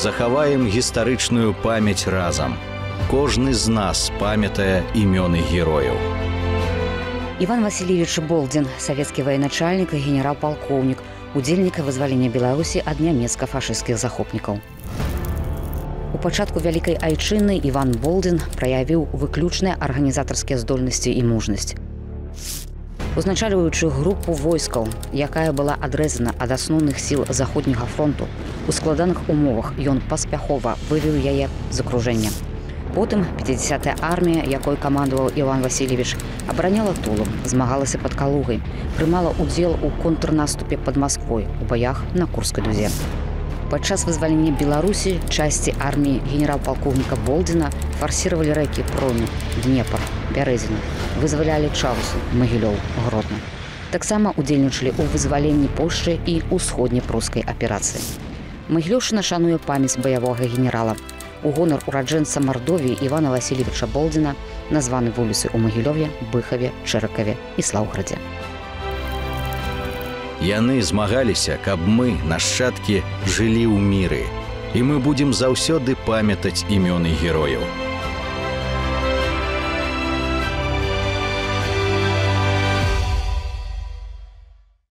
захаваем гістарычную памяць разам. Кожны з нас памятае імёны герояў. Іван Васильевич Болдзін, савецкі военачальнік і генерал-палкоўнік, удзельнік вызвалення Беларусі ад нямецка-фашысцкіх захопнікаў. У пачатку Вялікай Айчынны Іван Болдзін праявіў выключныя арганізатарскія здольнасці і мужнасць. Узначальваючы групу войскаў, якая была адрэзана ад асноўных сіл Заходняга фронту, у складаных умовах ён паспяхова вывеў яе з акружэння. Потым 50-я армія, якой камандаваў Іван Васильевич, абараняла Тулу, змагалася пад Калугай, прымала ўдзел у контрнаступе пад Масквой, у баях на Курскай дузе. Падчас вызвалення Беларусі часці арміі генерал-палкоўніка Болдзіна фарсіравалі рэкі Промі, Днепр, Бярэзіну, вызвалялі Чаусу, Магілёў, Гродно. Таксама удзельнічалі ў вызваленні Польшчы і ўсходняй прускай аперацыі. Магілёўшчына шануе памяць баявога генерала. У гонар ураджэнца Мардовіі Івана Васильевича Болдзіна названы вуліцы ў Магілёве, Быхаве, Чэракаве і Слаўградзе. Яны змагаліся, каб мы, нашчадкі, жылі ў міры. І мы будзем заўсёды памятаць імёны герояў.